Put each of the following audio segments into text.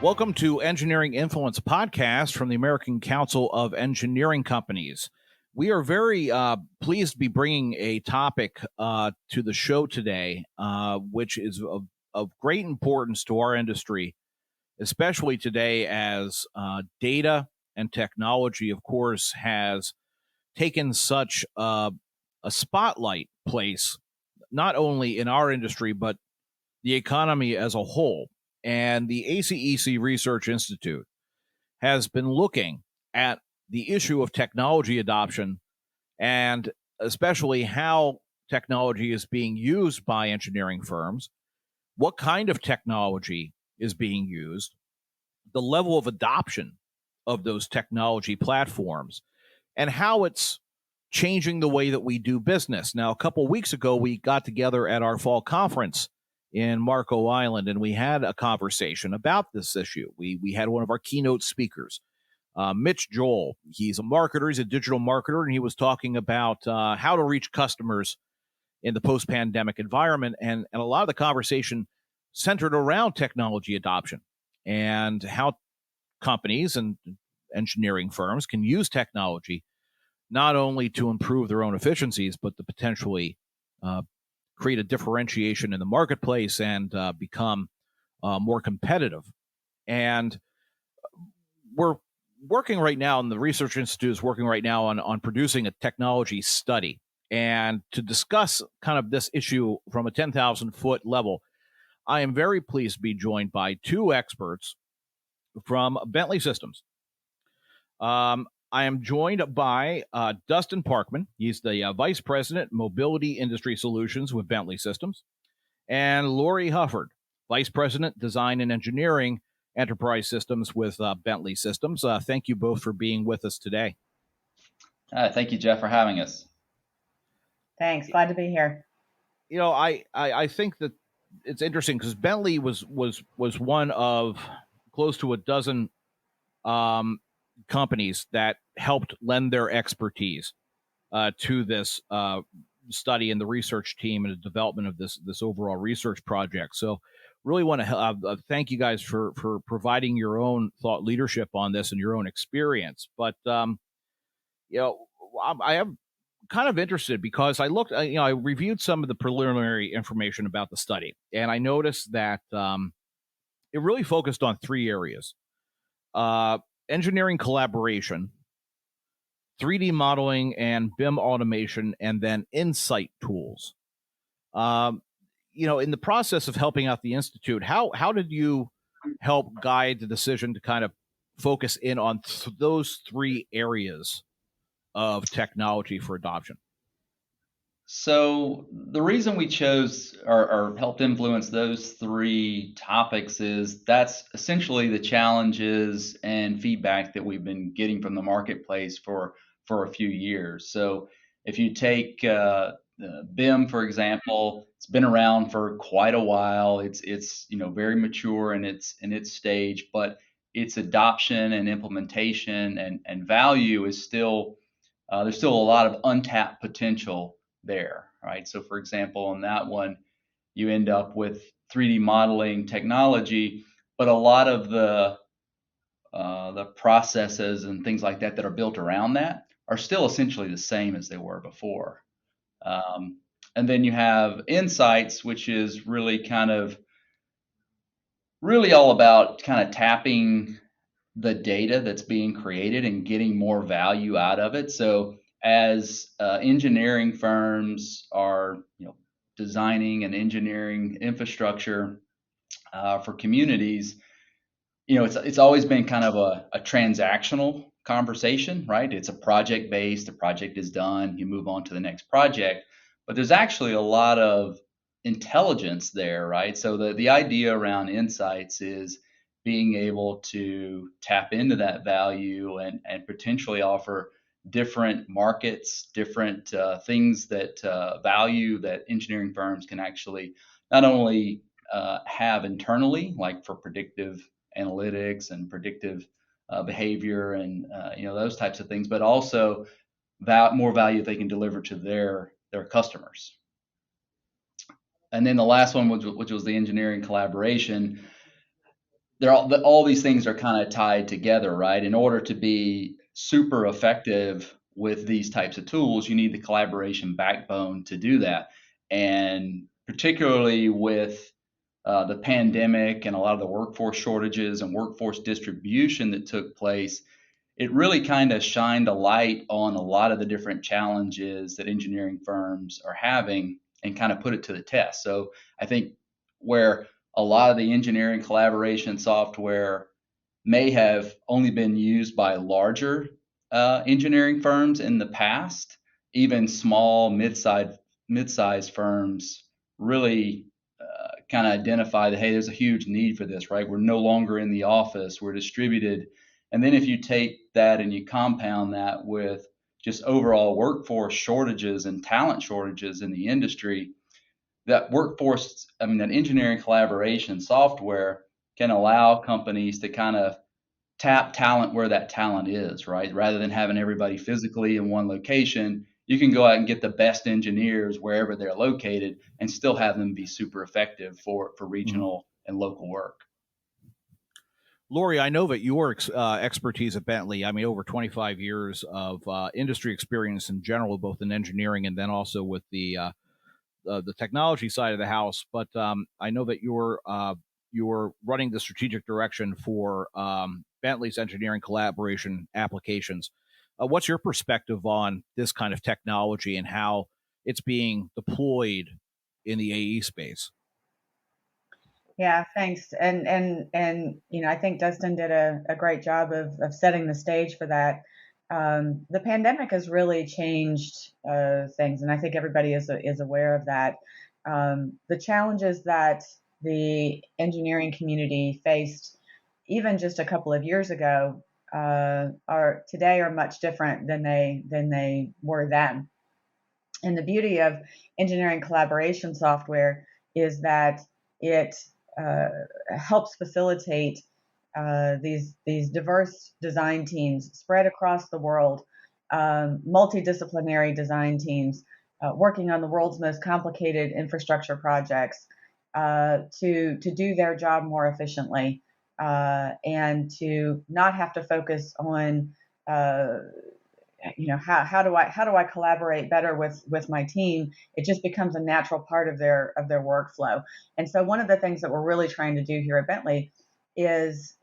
Welcome to Engineering Influence Podcast from the American Council of Engineering Companies. We are very pleased to be bringing a topic to the show today, which is of great importance to our industry, especially today as data and technology, of course, has taken such a spotlight place, not only in our industry, but the economy as a whole. And the ACEC Research Institute has been looking at the issue of technology adoption and especially how technology is being used by engineering firms, what kind of technology is being used, the level of adoption of those technology platforms, and how it's changing the way that we do business. Now, a couple of weeks ago, we got together at our fall conference in Marco Island, and we had a conversation about this issue. We had one of our keynote speakers, Mitch Joel. He's a marketer. He's a digital marketer, and he was talking about how to reach customers in the post-pandemic environment. And a lot of the conversation centered around technology adoption and how companies and engineering firms can use technology not only to improve their own efficiencies, but to potentially create a differentiation in the marketplace and become more competitive. And we're working right now, and the Research Institute is working right now on producing a technology study. And to discuss kind of this issue from a 10,000-foot level, I am very pleased to be joined by two experts from Bentley Systems. I am joined by Dustin Parkman. He's the Vice President, Mobility Industry Solutions with Bentley Systems, and Lori Hufford, Vice President, Design and Engineering, Enterprise Systems with Bentley Systems. Thank you both for being with us today. Thank you, Jeff, for having us. Thanks. Glad to be here. You know, I think that it's interesting because Bentley was one of close to a dozen companies that helped lend their expertise to this study and the research team and the development of this overall research project. So really want to thank you guys for providing your own thought leadership on this and your own experience. But, you know, I am kind of interested because I looked, I reviewed some of the preliminary information about the study, and I noticed that it really focused on three areas. Engineering collaboration, 3D modeling and BIM automation, and then insight tools. In the process of helping out the Institute, how did you help guide the decision to kind of focus in on those three areas of technology for adoption? So the reason we chose or helped influence those three topics is that's essentially the challenges and feedback that we've been getting from the marketplace for a few years. So if you take BIM, for example, it's been around for quite a while. It's very mature in its stage, but its adoption and implementation and value is still there's still a lot of untapped potential there, right? So for example, on that one, you end up with 3D modeling technology, but a lot of the processes and things like that are built around that are still essentially the same as they were before. And then you have insights, which is really all about kind of tapping the data that's being created and getting more value out of it. So as engineering firms are designing and engineering infrastructure for communities, it's always been kind of a transactional conversation, right? It's a project based, the project is done, you move on to the next project, but there's actually a lot of intelligence there, right? So the idea around insights is being able to tap into that value and potentially offer different markets, different things that value that engineering firms can actually not only have internally, like for predictive analytics and predictive behavior and those types of things, but also more value they can deliver to their customers. And then the last one, which was the engineering collaboration, all these things are kind of tied together, right? In order to be super effective with these types of tools, you need the collaboration backbone to do that. And particularly with the pandemic and a lot of the workforce shortages and workforce distribution that took place, it really kind of shined a light on a lot of the different challenges that engineering firms are having and kind of put it to the test. So I think where a lot of the engineering collaboration software may have only been used by larger engineering firms in the past, even small, mid-sized firms really kind of identify that, hey, there's a huge need for this, right? We're no longer in the office, we're distributed. And then if you take that and you compound that with just overall workforce shortages and talent shortages in the industry, that engineering collaboration software can allow companies to kind of tap talent where that talent is, right? Rather than having everybody physically in one location, you can go out and get the best engineers wherever they're located and still have them be super effective for regional and local work. Lori, I know that your expertise at Bentley, I mean, over 25 years of industry experience in general, both in engineering and then also with the technology side of the house. But I know that you're running the strategic direction for Bentley's engineering collaboration applications. What's your perspective on this kind of technology and how it's being deployed in the AE space? Yeah, thanks. And I think Dustin did a great job of setting the stage for that. The pandemic has really changed things, and I think everybody is aware of that. The challenges that the engineering community faced even just a couple of years ago are much different than they were then. And the beauty of engineering collaboration software is that it helps facilitate these diverse design teams spread across the world, multidisciplinary design teams working on the world's most complicated infrastructure projects to do their job more efficiently and to not have to focus on how do I collaborate better with my team. It just becomes a natural part of their workflow. And so one of the things that we're really trying to do here at Bentley is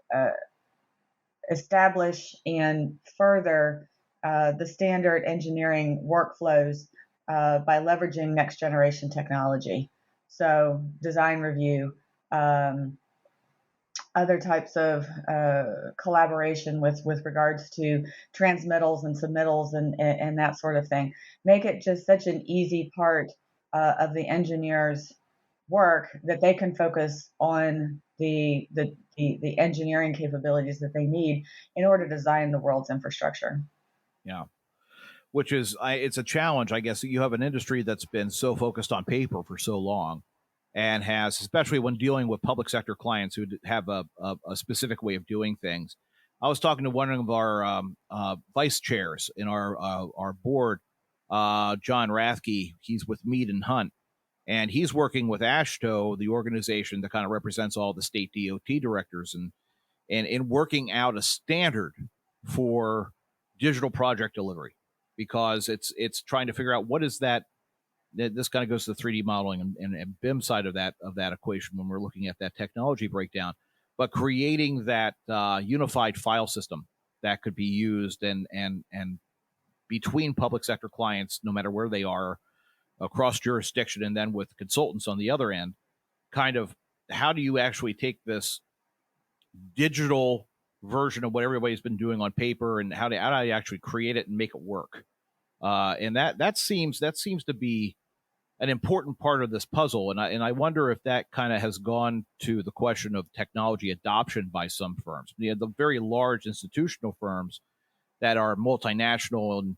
establish and further the standard engineering workflows by leveraging next generation technology. So design review, other types of collaboration with regards to transmittals and submittals and that sort of thing. Make it just such an easy part of the engineer's work that they can focus on the engineering capabilities that they need in order to design the world's infrastructure. Yeah. Which is, it's a challenge, I guess. You have an industry that's been so focused on paper for so long and has, especially when dealing with public sector clients who have a specific way of doing things. I was talking to one of our vice chairs in our board, John Rathke. He's with Mead and Hunt, and he's working with AASHTO, the organization that kind of represents all the state DOT directors, and in working out a standard for digital project delivery, because it's trying to figure out what is that. This kind of goes to the 3D modeling and BIM side of that equation when we're looking at that technology breakdown, but creating that unified file system that could be used and between public sector clients, no matter where they are, across jurisdiction, and then with consultants on the other end. Kind of, how do you actually take this digital version of what everybody's been doing on paper, and how do you actually create it and make it work? And that seems to be an important part of this puzzle. And I wonder if that kind of has gone to the question of technology adoption by some firms. The very large institutional firms that are multinational, and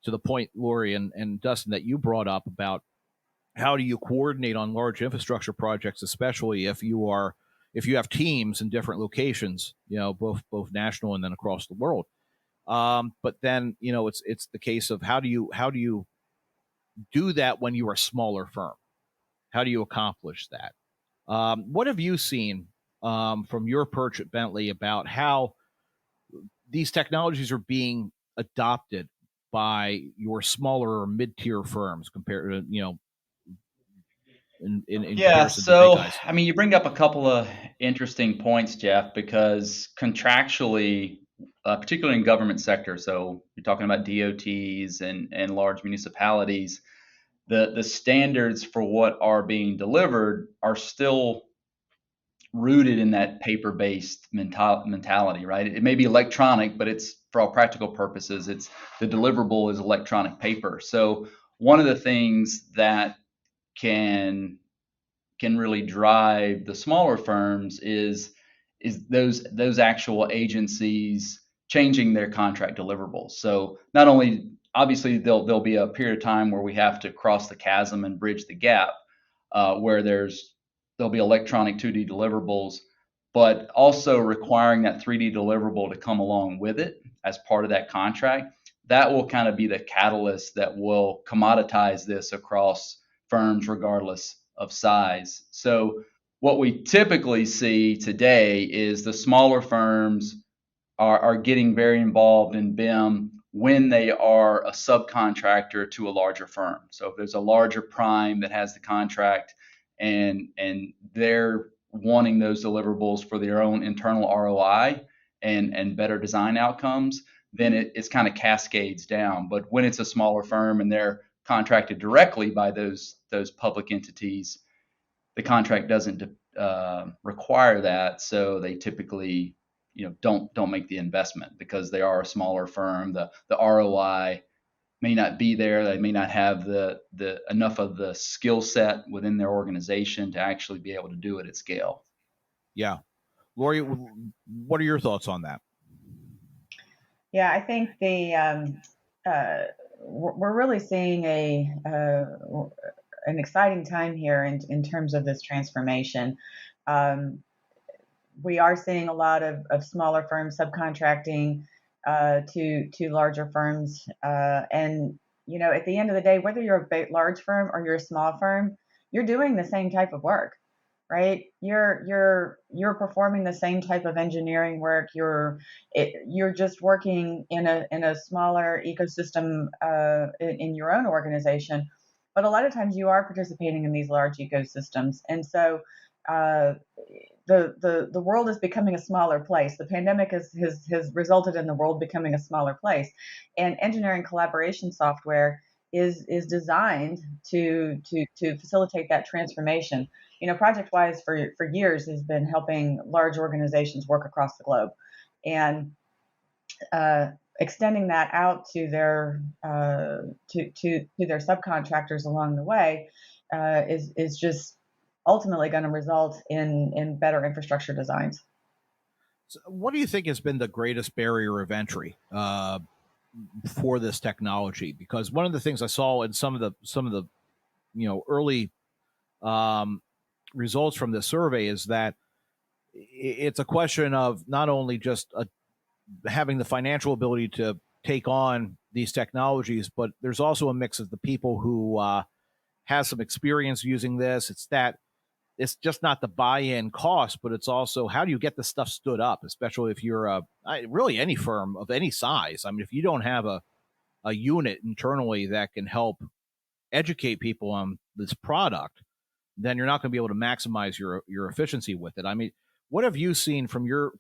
to the point, Lori and Dustin, that you brought up about how do you coordinate on large infrastructure projects, especially if you have teams in different locations, both national and then across the world. But then, it's the case of how do you do that when you are a smaller firm? How do you accomplish that? What have you seen from your perch at Bentley about how these technologies are being adopted by your smaller or mid-tier firms compared to, in comparison to the big guys? I mean, you bring up a couple of interesting points, Jeff, because contractually, particularly in government sector, so you're talking about DOTs and large municipalities, the standards for what are being delivered are still rooted in that paper-based mentality, right? It may be electronic, but it's, for all practical purposes, it's the deliverable is electronic paper. So one of the things that can really drive the smaller firms is those actual agencies changing their contract deliverables. So not only, obviously there'll be a period of time where we have to cross the chasm and bridge the gap, where there'll be electronic 2D deliverables, but also requiring that 3D deliverable to come along with it as part of that contract. That will kind of be the catalyst that will commoditize this across firms regardless of size. So what we typically see today is the smaller firms are getting very involved in BIM when they are a subcontractor to a larger firm. So if there's a larger prime that has the contract and they're wanting those deliverables for their own internal ROI and better design outcomes, then it's kind of cascades down. But when it's a smaller firm and they're contracted directly by those public entities, the contract doesn't require that, so they typically don't make the investment because they are a smaller firm. The ROI may not be there. They may not have the enough of the skill set within their organization to actually be able to do it at scale. Yeah, Lori, what are your thoughts on that? Yeah, I think we're really seeing an exciting time here in terms of this transformation. We are seeing a lot of smaller firms subcontracting to larger firms, and at the end of the day, whether you're a large firm or you're a small firm, you're doing the same type of work, right? You're performing the same type of engineering work. You're just working in a smaller ecosystem in your own organization, but a lot of times you are participating in these large ecosystems, and so the world is becoming a smaller place. The pandemic has resulted in the world becoming a smaller place, and engineering collaboration software is designed to facilitate that transformation. ProjectWise for years has been helping large organizations work across the globe, and extending that out to their subcontractors along the way is just ultimately going to result in better infrastructure designs. So what do you think has been the greatest barrier of entry for this technology? Because one of the things I saw in some of the early results from this survey is that it's a question of not only just having the financial ability to take on these technologies, but there's also a mix of the people who have some experience using this. It's just not the buy-in cost, but it's also how do you get the stuff stood up, especially if you're really any firm of any size. I mean, if you don't have a unit internally that can help educate people on this product, then you're not going to be able to maximize your efficiency with it. I mean, what have you seen from your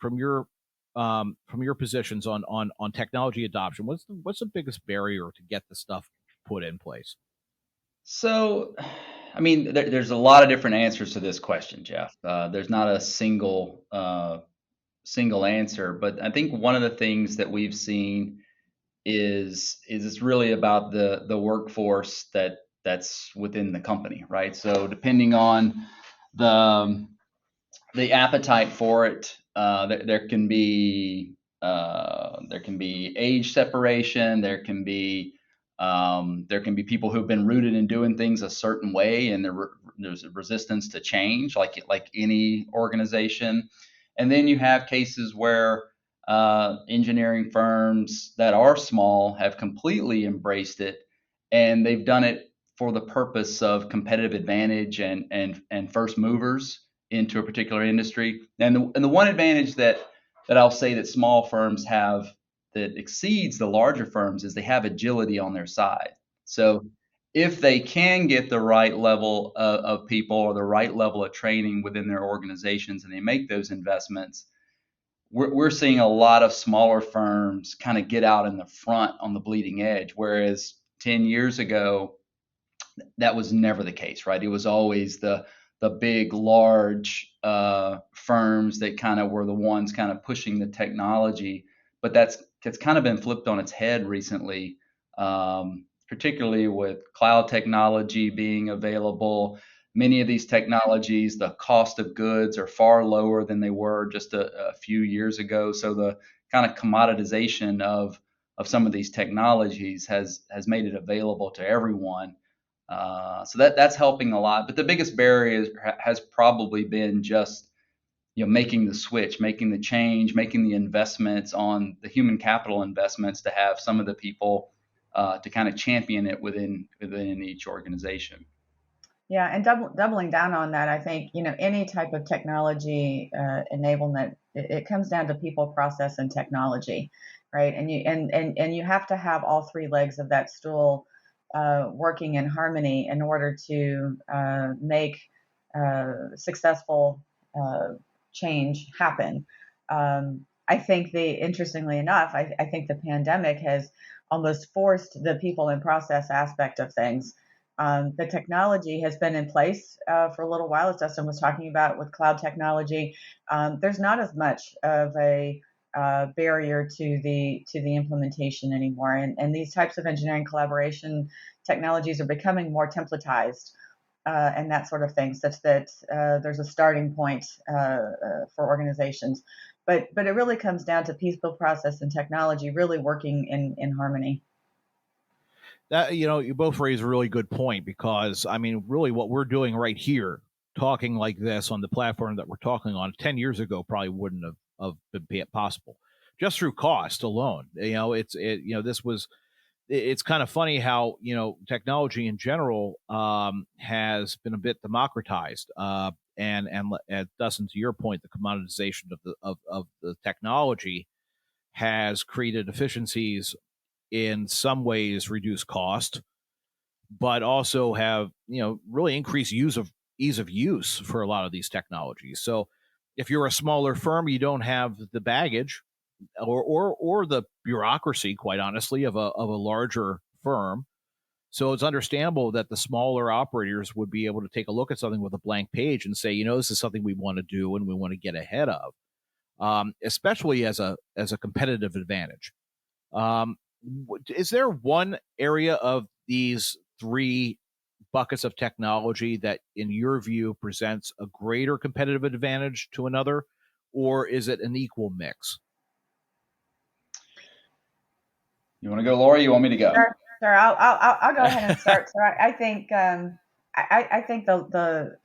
positions on technology adoption? What's the biggest barrier to get the stuff put in place? So, I mean, there's a lot of different answers to this question, Jeff. There's not a single answer, but I think one of the things that we've seen is it's really about the workforce that's within the company, right? So depending on the appetite for it, there can be age separation. There can be people who've been rooted in doing things a certain way, and there's a resistance to change, like any organization. And then you have cases where engineering firms that are small have completely embraced it, and they've done it for the purpose of competitive advantage and first movers into a particular industry. And the one advantage that I'll say that small firms have that exceeds the larger firms is they have agility on their side. So if they can get the right level of people or the right level of training within their organizations and they make those investments, we're seeing a lot of smaller firms kind of get out in the front on the bleeding edge. Whereas 10 years ago, that was never the case, right? It was always the big, large firms that kind of were the ones kind of pushing the technology. But that's kind of been flipped on its head recently, particularly with cloud technology being available. Many of these technologies, the cost of goods are far lower than they were just a few years ago. So the kind of commoditization of some of these technologies has made it available to everyone. So that's helping a lot. But the biggest barrier has probably been just making the switch, making the change, making the investments on the human capital investments to have some of the people to kind of champion it within each organization. Yeah, and doubling down on that, I think any type of technology enablement, it comes down to people, process, and technology, right? And you have to have all three legs of that stool working in harmony in order to make successful change happen. I think interestingly enough, I think the pandemic has almost forced the people and process aspect of things. The technology has been in place for a little while, as Dustin was talking about with cloud technology. There's not as much of a barrier to the implementation anymore, and these types of engineering collaboration technologies are becoming more templatized and that sort of thing, such that there's a starting point for organizations. But it really comes down to people, process, and technology really working in harmony. That you both raise a really good point, because I mean, really, what we're doing right here, talking like this on the platform that we're talking on, 10 years ago probably wouldn't have been possible, just through cost alone. It's kind of funny how technology in general has been a bit democratized, and Dustin, to your point, the commoditization of the technology has created efficiencies, in some ways reduce cost, but also have really increased ease of use for a lot of these technologies. So if you're a smaller firm, you don't have the baggage or the bureaucracy, quite honestly, of a larger firm. So it's understandable that the smaller operators would be able to take a look at something with a blank page and say, this is something we want to do and we want to get ahead of, especially as a competitive advantage. Is there one area of these three buckets of technology that, in your view, presents a greater competitive advantage to another, or is it an equal mix? You want to go, Lori? You want me to go? Sure. I'll go ahead and start. So I think I think the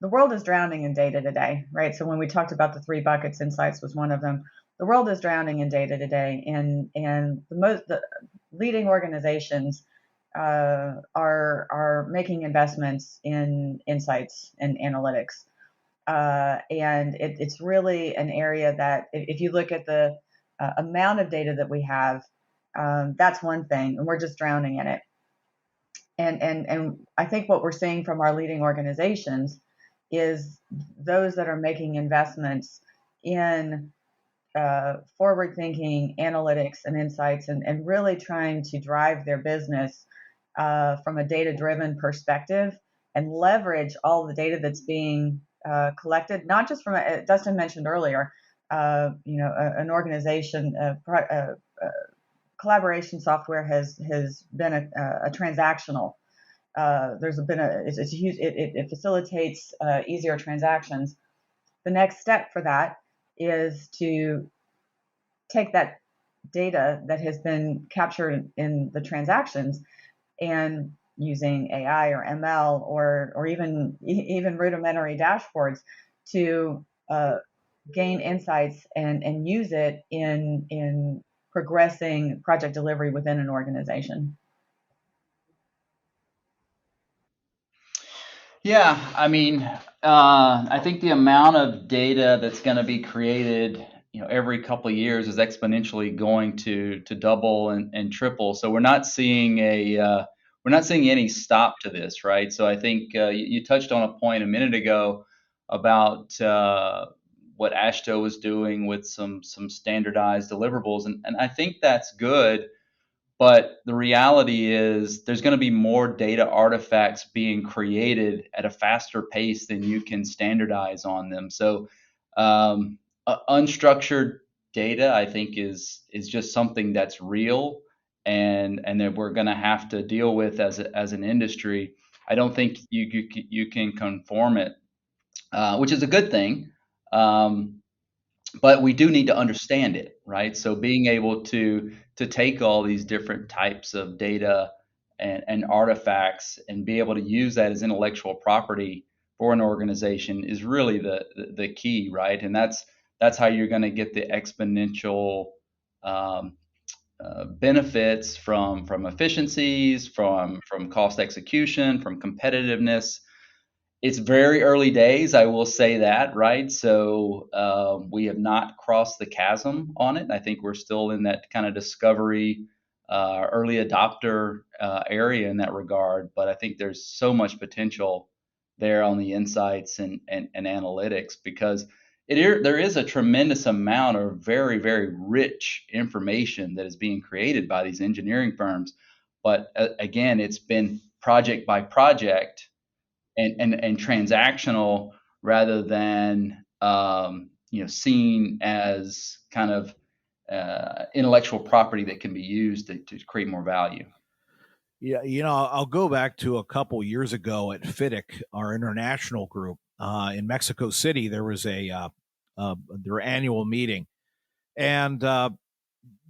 world is drowning in data today, right? So when we talked about the three buckets, insights was one of them. The world is drowning in data today, and the leading organizations are making investments in insights and analytics, and it's really an area that if you look at the amount of data that we have, that's one thing, and we're just drowning in it. And I think what we're seeing from our leading organizations is those that are making investments in forward-thinking analytics and insights, and really trying to drive their business from a data-driven perspective and leverage all the data that's being collected, not just from, Dustin mentioned earlier, an organization, collaboration software has been a transactional. There's been it's huge. It facilitates easier transactions. The next step for that is to take that data that has been captured in the transactions and using AI or ML or even rudimentary dashboards to gain insights and use it in progressing project delivery within an organization. Yeah, I mean, I think the amount of data that's going to be created, every couple of years is exponentially going to double and triple. So we're not seeing any stop to this, right? So I think you touched on a point a minute ago about what AASHTO was doing with some standardized deliverables, and I think that's good. But the reality is there's going to be more data artifacts being created at a faster pace than you can standardize on them. So unstructured data, I think, is just something that's real and that we're going to have to deal with as an industry. I don't think you can conform it, which is a good thing. But we do need to understand it, right? So being able to take all these different types of data and artifacts and be able to use that as intellectual property for an organization is really the key, right? And that's how you're going to get the exponential um, benefits from efficiencies, from cost execution, from competitiveness. It's very early days, I will say that, right? So we have not crossed the chasm on it. I think we're still in that kind of discovery, early adopter area in that regard. But I think there's so much potential there on the insights and analytics because there is a tremendous amount of very, very rich information that is being created by these engineering firms. But again, it's been project by project and transactional rather than seen as kind of intellectual property that can be used to create more value. Yeah, I'll go back to a couple years ago at FIDIC, our international group in Mexico City. There was their annual meeting, and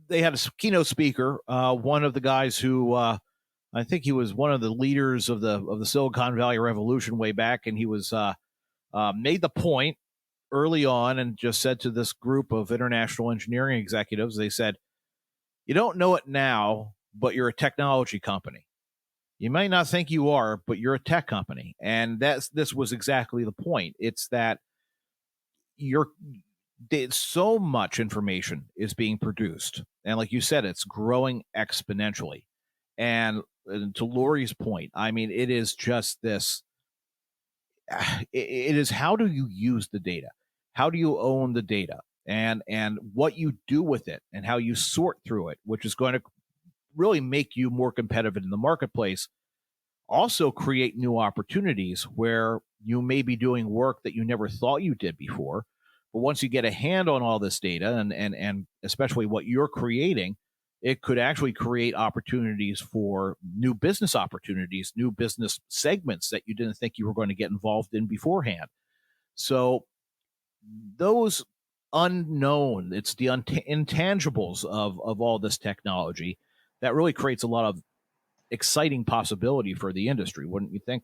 they had a keynote speaker, one of the guys who I think he was one of the leaders of the Silicon Valley Revolution way back, and he was made the point early on and just said to this group of international engineering executives, they said, "You don't know it now, but you're a technology company. You might not think you are, but you're a tech company." And this was exactly the point. It's that so much information is being produced, and like you said, it's growing exponentially. And to Lori's point, I mean, it is just this. It is, how do you use the data? How do you own the data? And what you do with it and how you sort through it, which is going to really make you more competitive in the marketplace. Also create new opportunities where you may be doing work that you never thought you did before. But once you get a hand on all this data and especially what you're creating, it could actually create opportunities for new business opportunities, new business segments that you didn't think you were going to get involved in beforehand. So those unknown, it's the intangibles of all this technology that really creates a lot of exciting possibility for the industry, wouldn't you think?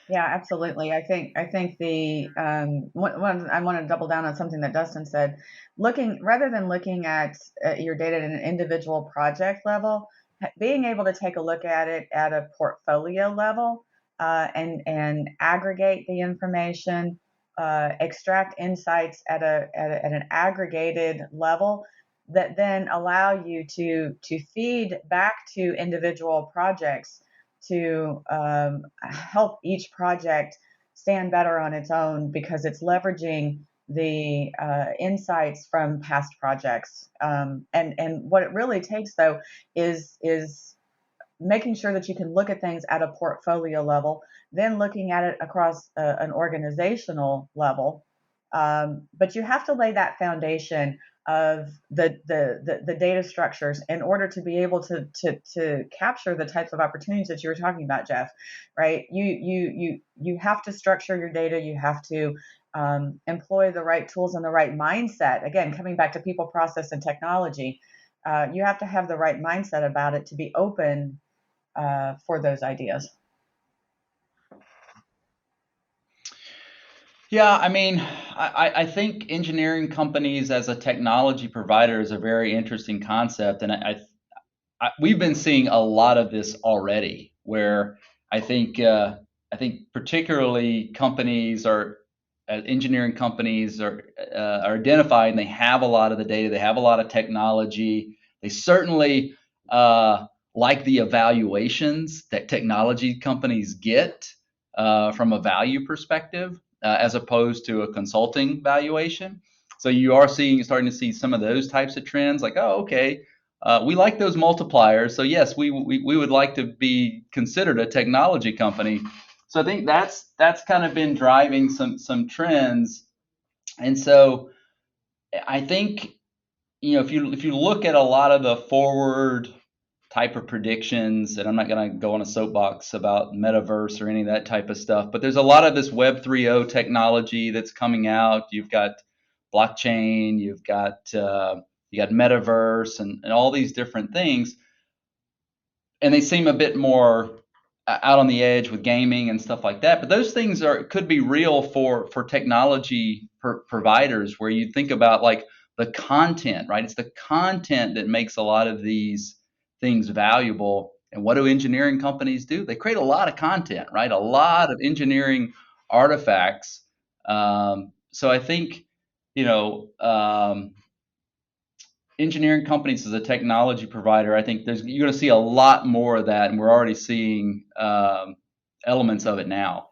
Yeah, absolutely. I think the one I want to double down on something that Dustin said. Looking rather than looking at your data at an individual project level, being able to take a look at it at a portfolio level and aggregate the information, extract insights at an aggregated level that then allow you to feed back to individual projects to help each project stand better on its own because it's leveraging the insights from past projects. And what it really takes though is making sure that you can look at things at a portfolio level, then looking at it across an organizational level. But you have to lay that foundation of the data structures in order to be able to capture the types of opportunities that you were talking about, Jeff. Right? You have to structure your data. You have to employ the right tools and the right mindset. Again, coming back to people, process, and technology, you have to have the right mindset about it to be open for those ideas. Yeah, I mean, I think engineering companies as a technology provider is a very interesting concept, and we've been seeing a lot of this already. Where I think I think particularly companies are engineering companies are identified, and they have a lot of the data. They have a lot of technology. They certainly like the evaluations that technology companies get from a value perspective, as opposed to a consulting valuation. So you are starting to see some of those types of trends, like, oh, okay, we like those multipliers. So yes, we would like to be considered a technology company. So I think that's kind of been driving some trends. And so I think, if you look at a lot of the forward type of predictions, and I'm not going to go on a soapbox about metaverse or any of that type of stuff, but there's a lot of this Web 3.0 technology that's coming out. You've got blockchain, you've got metaverse, and all these different things, and they seem a bit more out on the edge with gaming and stuff like that. But those things could be real for technology providers, where you think about like the content, right? It's the content that makes a lot of these things valuable. And what do engineering companies do? They create a lot of content, right? A lot of engineering artifacts. So I think, engineering companies as a technology provider, I think you're going to see a lot more of that, and we're already seeing elements of it now.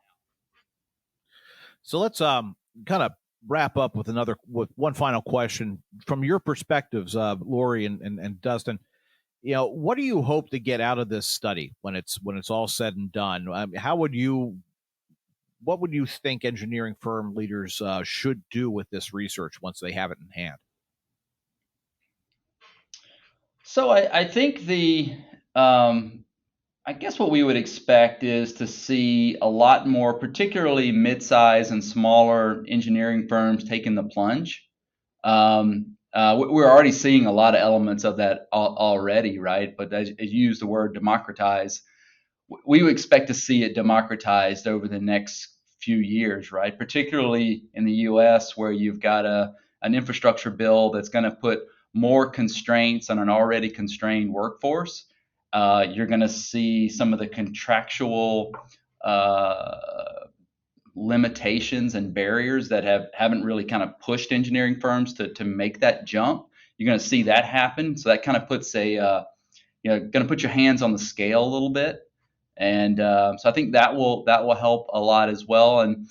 So let's kind of wrap up with one final question from your perspectives, Lori and Dustin. What do you hope to get out of this study when it's all said and done? What would you think engineering firm leaders should do with this research once they have it in hand? So I think I guess what we would expect is to see a lot more, particularly mid-size and smaller engineering firms taking the plunge. We're already seeing a lot of elements of that already, right? But as you use the word democratize, we would expect to see it democratized over the next few years, right? Particularly in the U.S., where you've got an infrastructure bill that's going to put more constraints on an already constrained workforce. You're going to see some of the contractual limitations and barriers that haven't really kind of pushed engineering firms to make that jump. You're going to see that happen. So that kind of puts going to put your hands on the scale a little bit. And so I think that will help a lot as well. And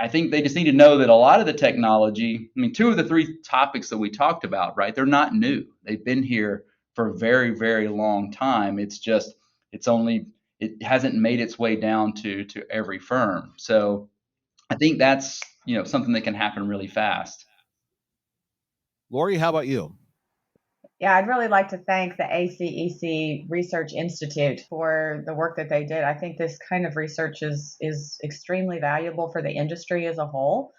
I think they just need to know that a lot of the technology, I mean, 2 of the 3 topics that we talked about, right, they're not new. They've been here for a very, very long time. It hasn't made its way down to every firm. So I think that's, something that can happen really fast. Lori, how about you? Yeah, I'd really like to thank the ACEC Research Institute for the work that they did. I think this kind of research is extremely valuable for the industry as a whole.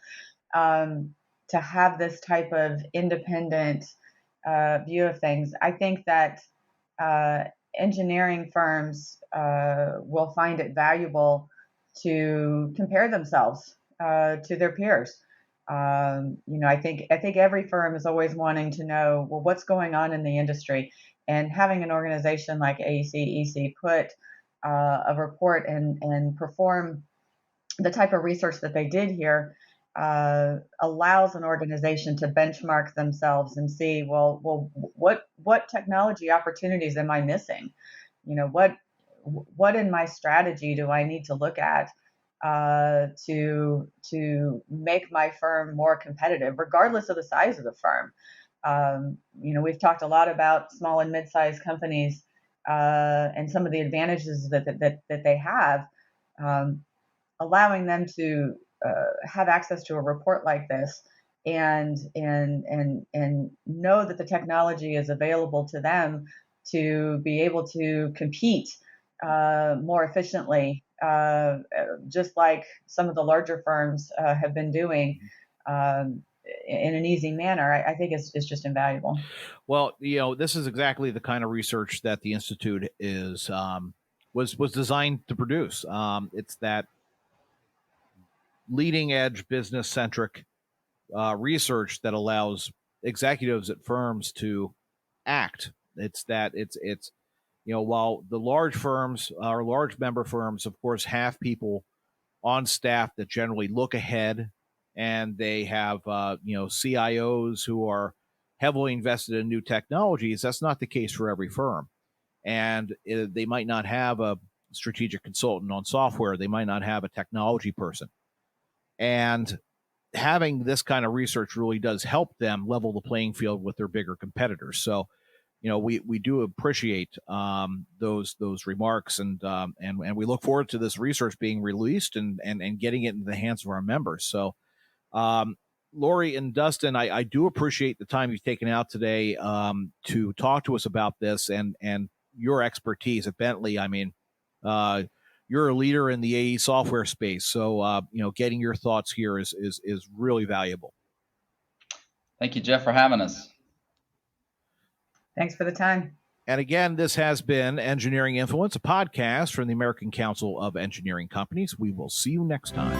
To have this type of independent view of things, I think that engineering firms will find it valuable to compare themselves to their peers. I think every firm is always wanting to know, well, what's going on in the industry, and having an organization like ACEC put a report and perform the type of research that they did here allows an organization to benchmark themselves and see, well, what technology opportunities am I missing? What in my strategy do I need to look at to make my firm more competitive, regardless of the size of the firm. We've talked a lot about small and mid-sized companies and some of the advantages that they have, allowing them to have access to a report like this and know that the technology is available to them to be able to compete more efficiently, just like some of the larger firms have been doing in an easy manner. I think it's just invaluable. Well, this is exactly the kind of research that the Institute was designed to produce. It's that leading edge business centric research that allows executives at firms to act. It's while the large firms or large member firms, of course, have people on staff that generally look ahead, and they have CIOs who are heavily invested in new technologies. That's not the case for every firm, and they might not have a strategic consultant on software. They might not have a technology person, and having this kind of research really does help them level the playing field with their bigger competitors. So, we do appreciate those remarks, and we look forward to this research being released and getting it into the hands of our members. So, Lori and Dustin, I do appreciate the time you've taken out today to talk to us about this and your expertise at Bentley. I mean, you're a leader in the AE software space, so getting your thoughts here is really valuable. Thank you, Jeff, for having us. Thanks for the time. And again, this has been Engineering Influence, a podcast from the American Council of Engineering Companies. We will see you next time.